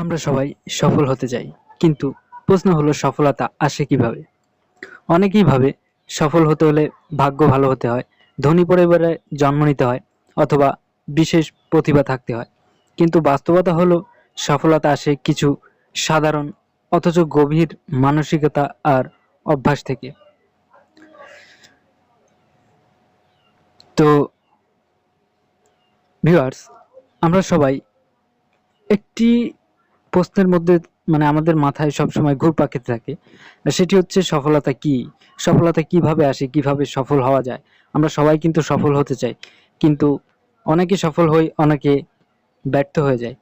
আমরা সবাই সফল হতে চাই, কিন্তু প্রশ্ন হলো সফলতা আসে কিভাবে? অনেকেই ভাবে সফল হতে হলে ভাগ্য ভালো হতে হয়, ধনী পরিবারে জন্ম নিতে হয়, অথবা বিশেষ প্রতিভা থাকতে হয়। কিন্তু বাস্তবতা হলো সফলতা আসে কিছু সাধারণ অথচ গভীর মানসিকতা আর অভ্যাস থেকে। তো ভিউয়ার্স, আমরা সবাই একটি প্রশ্নের মধ্যে আমাদের মাথায় সবসময় ঘুরপাক খেতে থাকে। আর সেটি হচ্ছে সফলতা কি? সফলতা কিভাবে আসে? কিভাবে সফল হওয়া যায়? আমরা সবাই কিন্তু সফল হতে চাই। কিন্তু অনেকে সফল হই, অনেকে ব্যর্থ হয়ে যায়।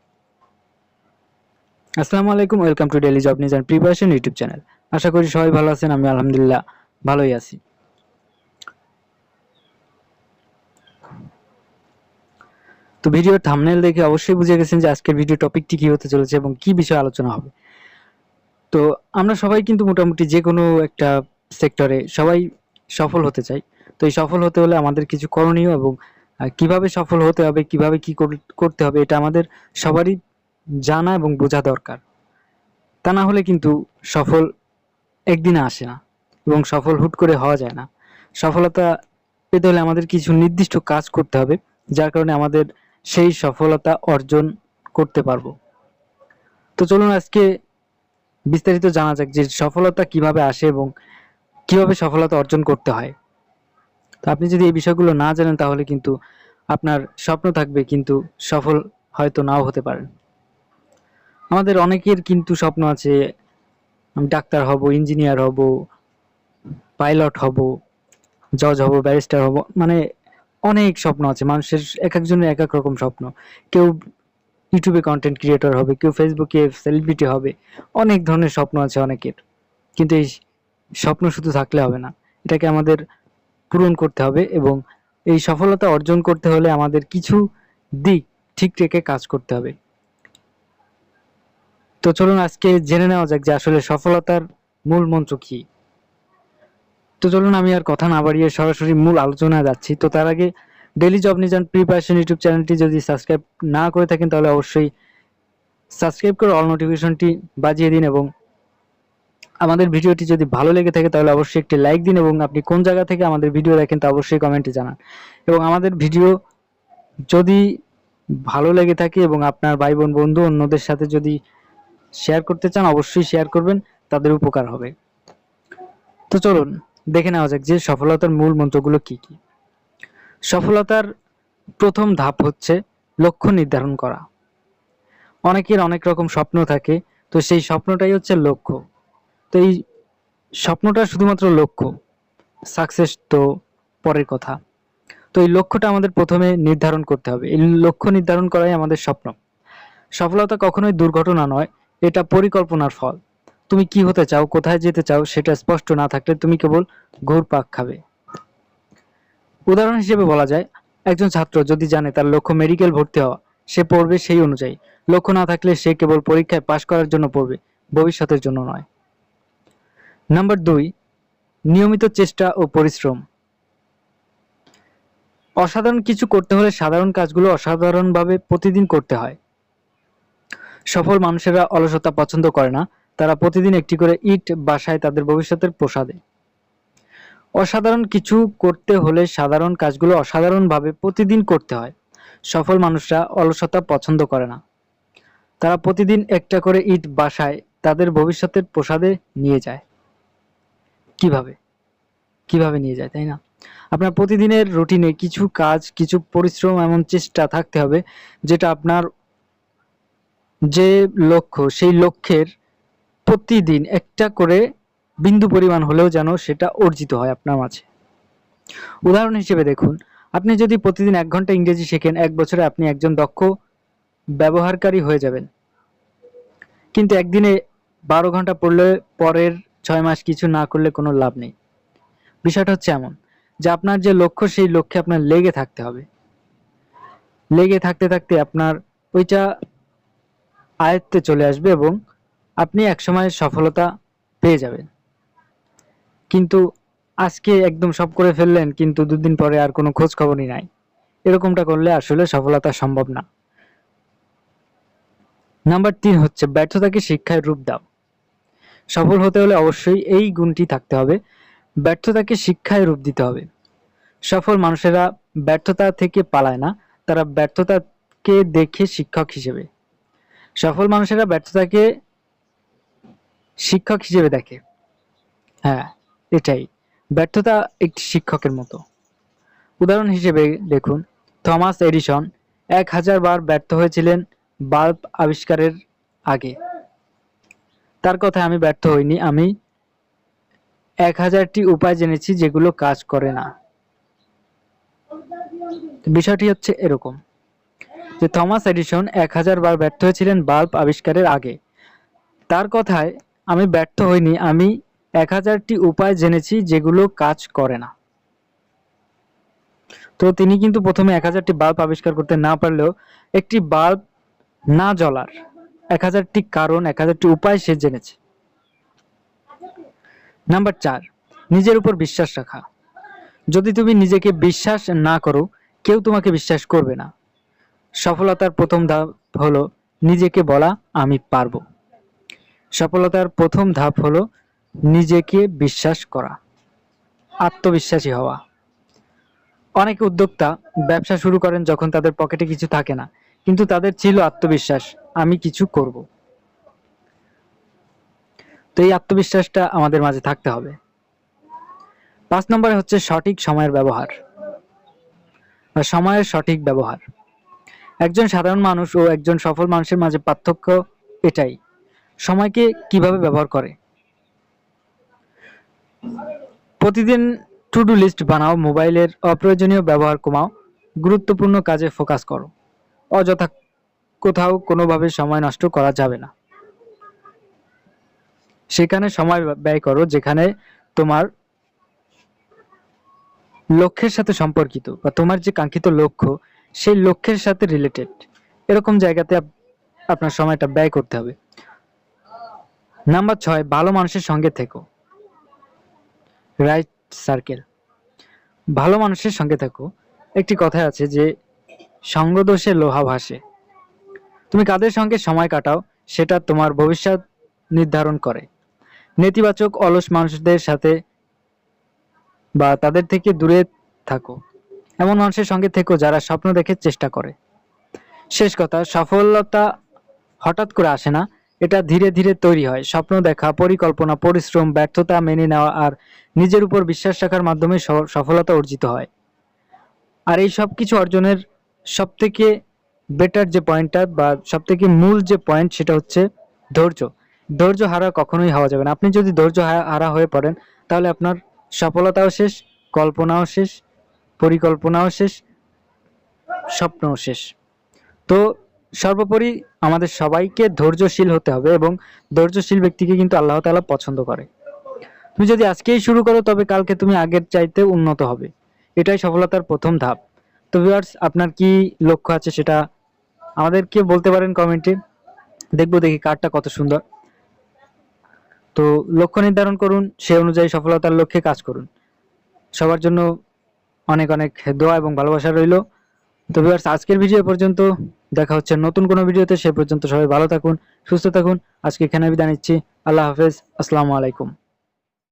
আসসালামু আলাইকুম, welcome to daily job news and preparation YouTube channel. আশা করি সবাই ভালো আছেন। আমি আলহামদুলিল্লাহ ভালোই আছি। তো ভিডিওর থাম্বনেল দেখে অবশ্যই বুঝে গেছেন যে আজকের ভিডিও টপিকটি কি হতে চলেছে এবং কি বিষয়ে আলোচনা হবে। তো আমরা সবাই কিন্তু মোটামুটি যে কোনো একটা সেক্টরে সবাই সফল হতে চাই। তো এই সফল হতে হলে আমাদের কিছু করণীয় এবং কিভাবে সফল হতে হবে, কিভাবে কি করতে হবে, এটা আমাদের সবারই জানা এবং বোঝা দরকার। তা না হলে কিন্তু সফল একদিনে আসে না এবং সফল হুট করে হওয়া যায় না। সফলতা পেতে হলে আমাদের কিছু নির্দিষ্ট কাজ করতে হবে, যার কারণে আমাদের সেই সফলতা অর্জন করতে পারবো। তো চলুন আজকে বিস্তারিত জানা যাক যে সফলতা কিভাবে আসে এবং কিভাবে সফলতা অর্জন করতে হয়। তো আপনি যদি এই বিষয়গুলো না জানেন তাহলে কিন্তু আপনার স্বপ্ন থাকবে, কিন্তু সফল হয়তো নাও হতে পারেন। আমাদের অনেকের কিন্তু স্বপ্ন আছে, আমি ডাক্তার হব, ইঞ্জিনিয়ার হব, পাইলট হব, জজ হব, ব্যারিস্টার হব। অনেক স্বপ্ন আছে মানুষের, এক একজনের এক এক রকম স্বপ্ন। কেউ ইউটিউবে কন্টেন্ট ক্রিয়েটর হবে, কেউ ফেসবুকে সেলিব্রিটি হবে। অনেক ধরনের স্বপ্ন আছে অনেকের। কিন্তু এই স্বপ্ন শুধু থাকলে হবে না, এটাকে আমাদের পূরণ করতে হবে এবং এই সফলতা অর্জন করতে হলে আমাদের কিছু দিক ঠিক রেখে কাজ করতে হবে। তো চলুন আজকে জেনে নেওয়া যাক যে আসলে সফলতার মূল মন্ত্র কি। তো চলুন আমি আর কথা না বাড়িয়ে সরাসরি মূল আলোচনায় যাচ্ছি। তো তার আগে daily job news and preparation YouTube চ্যানেলটি যদি সাবস্ক্রাইব না করে থাকেন তাহলে অবশ্যই সাবস্ক্রাইব করে অল নোটিফিকেশনটি বাজিয়ে দিন এবং আমাদের ভিডিওটি যদি ভালো লেগে থাকে তাহলে অবশ্যই একটি লাইক দিন এবং আপনি কোন জায়গা থেকে আমাদের ভিডিও দেখেন তা অবশ্যই কমেন্টে জানান। এবং আমাদের ভিডিও যদি ভালো লেগে থাকে এবং আপনার ভাই বোন বন্ধু অন্যদের সাথে যদি শেয়ার করতে চান অবশ্যই শেয়ার করবেন, তাদের উপকার হবে। তো চলুন দেখে নেওয়া যাক যে সফলতার মূল মন্ত্রগুলো কি কি। সফলতার প্রথম ধাপ হচ্ছে লক্ষ্য নির্ধারণ করা। অনেকের অনেক রকম স্বপ্ন থাকে, তো সেই স্বপ্নটাই হচ্ছে লক্ষ্য। তো এই স্বপ্নটা শুধুমাত্র লক্ষ্য, সাকসেস তো পরের কথা। তো এই লক্ষ্যটা আমাদের প্রথমে নির্ধারণ করতে হবে। এই লক্ষ্য নির্ধারণ করাই আমাদের স্বপ্ন। সফলতা কখনোই দুর্ঘটনা নয়, এটা পরিকল্পনার ফল। তুমি কি হতে চাও, কোথায় যেতে চাও সেটা স্পষ্ট না থাকলে তুমি কেবল ঘুরপাক খাবে। উদাহরণ হিসেবে বলা যায়, একজন ছাত্র যদি জানে তার লক্ষ্য মেডিকেল ভর্তি হওয়া, সে পড়বে সেই অনুযায়ী। লক্ষ্য না থাকলে সে কেবল পরীক্ষায় পাশ করার জন্য পড়বে, ভবিষ্যতের জন্য নয়। নাম্বার 2, নিয়মিত চেষ্টা ও পরিশ্রম। অসাধারণ কিছু করতে হলে সাধারণ কাজগুলো অসাধারণভাবে প্রতিদিন করতে হয়। সফল মানুষেরা অলসতা পছন্দ করে না, তারা প্রতিদিন একটি করে ইট বাসায় তাদের ভবিষ্যতের প্রসাদে। অসাধারণ কিছু করতে হলে সাধারণ কাজগুলো অসাধারণভাবে প্রতিদিন করতে হয়। সফল মানুষরা অলসতা পছন্দ করে না, তারা প্রতিদিন একটা করে ইট বাসায় তাদের ভবিষ্যতের প্রসাদে নিয়ে যায়। কিভাবে কিভাবে নিয়ে যায়, তাই না? আপনার প্রতিদিনের রুটিনে কিছু কাজ, কিছু পরিশ্রম, এমন চেষ্টা থাকতে হবে যেটা আপনার যে লক্ষ্য, সেই লক্ষ্যের প্রতিদিন একটা করে বিন্দু পরিমাণ হলেও যেন সেটা অর্জিত হয় আপনার মাঝে। উদাহরণ হিসেবে দেখুন, আপনি যদি প্রতিদিন 1 ঘন্টা ইংরেজি শেখেন, 1 বছরে আপনি একজন দক্ষ ব্যবহারকারী হয়ে যাবেন। কিন্তু একদিনে 12 ঘন্টা পড়লে পরের 6 মাস কিছু না করলে কোনো লাভ নেই। বিষয়টা হচ্ছে এমন যে আপনার যে লক্ষ্য, সেই লক্ষ্যে আপনার লেগে থাকতে হবে। লেগে থাকতে থাকতে আপনার ওইটা আয়ত্তে চলে আসবে এবং আপনি একসময় সফলতা পেয়ে যাবেন। কিন্তু আজকে একদম সব করে ফেললেন, কিন্তু 2 দিন পরে আর কোনো খোঁজ খবরই নাই। এরকমটা করলে আসলে সফলতা সম্ভব না। নাম্বার 3 হচ্ছে ব্যর্থতাকে শিক্ষায় রূপ দাও। সফল হতে হলে অবশ্যই এই গুণটি থাকতে হবে, ব্যর্থতাকে শিক্ষায় রূপ দিতে হবে। সফল মানুষেরা ব্যর্থতা থেকে পালায় না, তারা ব্যর্থতাকে দেখে শিক্ষক হিসেবে। সফল মানুষেরা ব্যর্থতাকে শিক্ষক হিসেবে দেখে। হ্যাঁ, এটাই, ব্যর্থতা একটি শিক্ষকের মতো। উদাহরণ হিসেবে দেখুন, থমাস এডিসন 1000 বার ব্যর্থ হয়েছিলেন বাল্ব আবিষ্কারের আগে। তার কথায় আমি ব্যর্থ হইনি, আমি 1000টি উপায় জেনেছি যেগুলো কাজ করে না। বিষয়টি হচ্ছে এরকম যে থমাস এডিসন 1000 বার ব্যর্থ হয়েছিলেন বাল্ব আবিষ্কারের আগে। তার কথায় আমি ব্যর্থ হইনি, আমি 1000টি উপায় জেনেছি যেগুলো কাজ করে না। তো তিনি কিন্তু প্রথমে 1000টি বাল্ব আবিষ্কার করতে না পারলেও একটি বাল্ব না জ্বলার 1000টি কারণ, 1000টি উপায় সে জেনেছে। নাম্বার 4, নিজের উপর বিশ্বাস রাখা। যদি তুমি নিজেকে বিশ্বাস না করো, কেউ তোমাকে বিশ্বাস করবে না। সফলতার প্রথম ধাপ হলো নিজেকে বলা আমি পারবো। সফলতার প্রথম ধাপ হলো নিজেকে বিশ্বাস করা, আত্মবিশ্বাসী হওয়া। অনেক উদ্যোক্তা ব্যবসা শুরু করেন যখন তাদের পকেটে কিছু থাকে না, কিন্তু তাদের ছিল আত্মবিশ্বাস, আমি কিছু করব। তো এই আত্মবিশ্বাসটা আমাদের মাঝে থাকতে হবে। 5 নম্বরে হচ্ছে সঠিক সময়ের ব্যবহার বা সময়ের সঠিক ব্যবহার। একজন সাধারণ মানুষ ও একজন সফল মানুষের মাঝে পার্থক্য এটাই, সময়কে কিভাবে ব্যবহার করে। প্রতিদিন টু ডু লিস্ট বানাও, মোবাইলের অপ্রয়োজনীয় ব্যবহার কমাও, গুরুত্বপূর্ণ কাজে ফোকাস করো। অযথা কোথাও কোনোভাবে সময় নষ্ট করা যাবে না। সেখানে সময় ব্যয় করো যেখানে তোমার লক্ষ্যের সাথে সম্পর্কিত বা তোমার যে কাঙ্ক্ষিত লক্ষ্য সেই লক্ষ্যের সাথে রিলেটেড, এরকম জায়গাতে আপনার সময়টা ব্যয় করতে হবে। নাম্বার 6, ভালো মানুষের সঙ্গে থেকো, রাইট সার্কেল। ভালো মানুষের সঙ্গে থাকো। একটি কথা আছে যে সঙ্গদোষে লোহা ভাসে। তুমি কাদের সঙ্গে সময় কাটাও সেটা তোমার ভবিষ্যৎ নির্ধারণ করে। নেতিবাচক অলস মানুষদের সাথে বা তাদের থেকে দূরে থাকো। এমন মানুষের সঙ্গে থেকো যারা স্বপ্ন দেখে চেষ্টা করে। শেষ কথা, সফলতা হঠাৎ করে আসে না, এটা ধীরে ধীরে তৈরি হয়। স্বপ্ন দেখা, পরিকল্পনা, পরিশ্রম, ব্যর্থতা মেনে নেওয়া আর নিজের উপর বিশ্বাস রাখার মাধ্যমে সফলতা অর্জিত হয়। আর এই সব কিছু অর্জনের সব থেকে বেটার যে পয়েন্টটা বা সব থেকে মূল যে পয়েন্ট সেটা হচ্ছে ধৈর্য। ধৈর্য হারা কখনোই হওয়া যাবে না। আপনি যদি ধৈর্য হারা হয়ে পড়েন তাহলে আপনার সফলতাও শেষ, কল্পনাও শেষ, পরিকল্পনাও শেষ, স্বপ্নও শেষ। তো সর্বোপরি আমাদের সবাইকে ধৈর্যশীল হতে হবে এবং ধৈর্যশীল ব্যক্তিকে কিন্তু আল্লাহ তাআলা পছন্দ করে। তুমি যদি আজকেই শুরু করো তবে কালকে তুমি আগের চাইতে উন্নত হবে। এটাই সফলতার প্রথম ধাপ। তো ভিউয়ার্স, আপনার কি লক্ষ্য আছে সেটা আমাদেরকে বলতে পারেন কমেন্টে, দেখবো দেখি কার্ডটা কত সুন্দর। তো লক্ষ্য নির্ধারণ করুন, সে অনুযায়ী সফলতার লক্ষ্যে কাজ করুন। সবার জন্য অনেক অনেক দোয়া এবং ভালোবাসা রইল। তো ভিউয়ার্স, আজকের ভিডিও পর্যন্ত, দেখা হচ্ছে নতুন কোনো ভিডিওতে। সে পর্যন্ত সবাই ভালো থাকুন, সুস্থ থাকুন। আজকে এখানে বিদায় নিচ্ছি। আল্লাহ হাফেজ, আসসালামু আলাইকুম।